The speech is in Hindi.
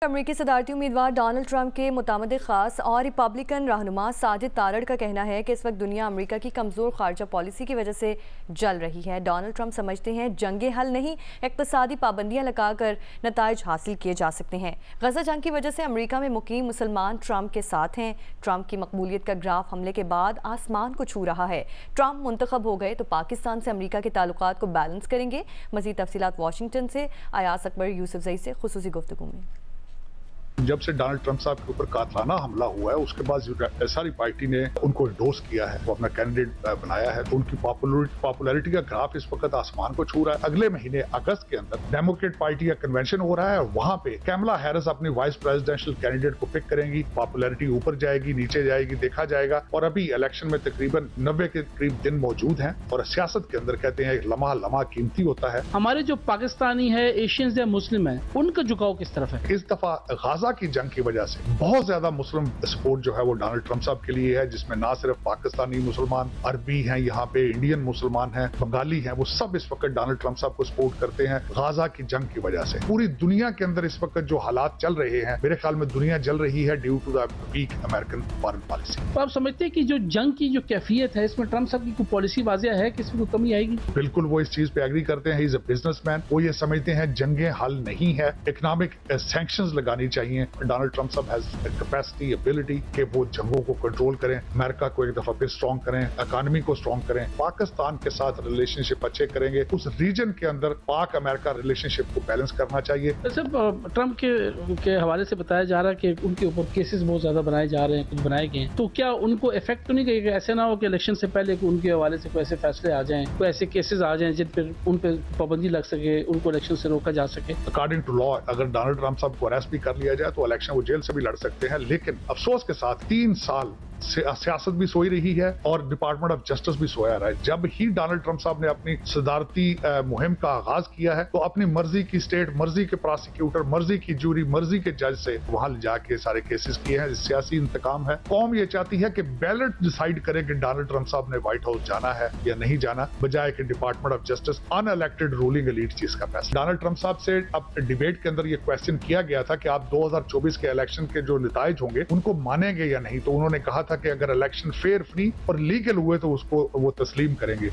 अमेरिकी सदारती उम्मीदवार डोनाल्ड ट्रंप के मुताबिक खास और रिपब्लिकन रहनुमा साजिद तारड़ का कहना है कि इस वक्त दुनिया अमेरिका की कमज़ोर खारजा पॉलिसी की वजह से जल रही है। डोनाल्ड ट्रंप समझते हैं जंगे हल नहीं, इक़्तिसादी पाबंदियां लगाकर नताइज हासिल किए जा सकते हैं। गजा जंग की वजह से अमेरिका में मुकीम मुसलमान ट्रंप के साथ हैं। ट्रंप की मकबूलियत का ग्राफ हमले के बाद आसमान को छू रहा है। ट्रंप मुंतखब हो गए तो पाकिस्तान से अमेरिका के ताल्लुकात को बैलेंस करेंगे। मज़ीद तफसीलात वाशिंगटन से अयास अकबर यूसुफजई से खुसूसी गुफ्तगू में। जब से डोनाल्ड ट्रंप साहब के ऊपर कातलाना हमला हुआ है उसके बाद सारी पार्टी ने उनको इंडोर्स किया है, वो अपना कैंडिडेट बनाया है, तो उनकी पॉपुलैरिटी का ग्राफ इस वक्त आसमान को छू रहा है। अगले महीने अगस्त के अंदर डेमोक्रेट पार्टी का कन्वेंशन हो रहा है, वहां पे कैमला हैरिस अपनी वाइस प्रेसिडेंशियल कैंडिडेट को पिक करेंगी। पॉपुलैरिटी ऊपर जाएगी नीचे जाएगी देखा जाएगा। और अभी इलेक्शन में तकरीबन 90 के करीब दिन मौजूद हैं और सियासत के अंदर कहते हैं लम्हा कीमती होता है। हमारे जो पाकिस्तानी है, एशियंस या मुस्लिम है, उनका झुकाव किस तरफ है? इस दफा गाजा की जंग की वजह से बहुत ज्यादा मुस्लिम सपोर्ट जो है वो डोनाल्ड ट्रंप साहब के लिए है, जिसमें ना सिर्फ पाकिस्तानी मुसलमान, अरबी हैं, यहाँ पे इंडियन मुसलमान हैं, बंगाली हैं, वो सब इस वक्त डोनाल्ड ट्रंप साहब को सपोर्ट करते हैं गाजा की जंग की वजह से। पूरी दुनिया के अंदर इस वक्त जो हालात चल रहे हैं, मेरे ख्याल में दुनिया जल रही है due to the weak American foreign policy. तो आप समझते हैं कि जो जंग की जो कैफियत है इसमें ट्रंप साहब की कोई पॉलिसी वाजिया है कि इसमें कोई कमी आएगी? बिल्कुल वो इस चीज पे एग्री करते हैं। He is a businessman. वो ये समझते हैं जंगें हल नहीं है, इकोनॉमिक सैंक्शंस लगानी चाहिए। डोनाल्ड ट्रंप साहब हैज कैपेसिटी एबिलिटी कि वो जंगों को कंट्रोल करें, अमेरिका को एक दफा फिर स्ट्रॉन्ग करें, इकोनॉमी को स्ट्रॉन्ग करें, पाकिस्तान के साथ रिलेशनशिप अच्छे करेंगे। उस रीजन के अंदर पाक अमेरिका रिलेशनशिप को बैलेंस करना चाहिए। सिर्फ ट्रंप के हवाले से बताया जा रहा है कि उनके ऊपर केसेस बहुत ज्यादा बनाए जा रहे हैं, कुछ बनाए गए हैं, तो क्या उनको इफेक्ट तो नहीं करेगा? ऐसे ना हो कि इलेक्शन से पहले उनके हवाले से कोई ऐसे फैसले आ जाएं, कोई ऐसे केसेस आ जाएं जिन पर उन पर पाबंदी लग सके, उनको इलेक्शन से रोका जा सके। अकॉर्डिंग टू लॉ अगर डोनाल्ड ट्रंप साहब को अरेस्ट भी कर लिया जाए तो इलेक्शन वो जेल से भी लड़ सकते हैं। लेकिन अफसोस के साथ 3 साल सियासत भी सोई रही है और डिपार्टमेंट ऑफ जस्टिस भी सोया रहा है। जब ही डोनाल्ड ट्रंप साहब ने अपनी सदारती मुहिम का आगाज किया है तो अपनी मर्जी की स्टेट, मर्जी के प्रोसिक्यूटर, मर्जी की जूरी, मर्जी के जज से वहां ले जाके सारे केसेस किए हैं। सियासी इंतकाम है। कौम ये चाहती है कि बैलेट डिसाइड करे कि डोनाल्ड ट्रंप साहब ने व्हाइट हाउस जाना है या नहीं जाना, बजाय कि department of justice unelected ruling elite चीज का फैसला। डोनाल्ड ट्रंप साहब से अब डिबेट के अंदर ये क्वेश्चन किया गया था कि आप 2024 के इलेक्शन के जो नताइज होंगे उनको मानेंगे या नहीं, तो उन्होंने कहा था कि अगर इलेक्शन फेयर, फ्री और लीगल हुए तो उसको वो तस्लीम करेंगे।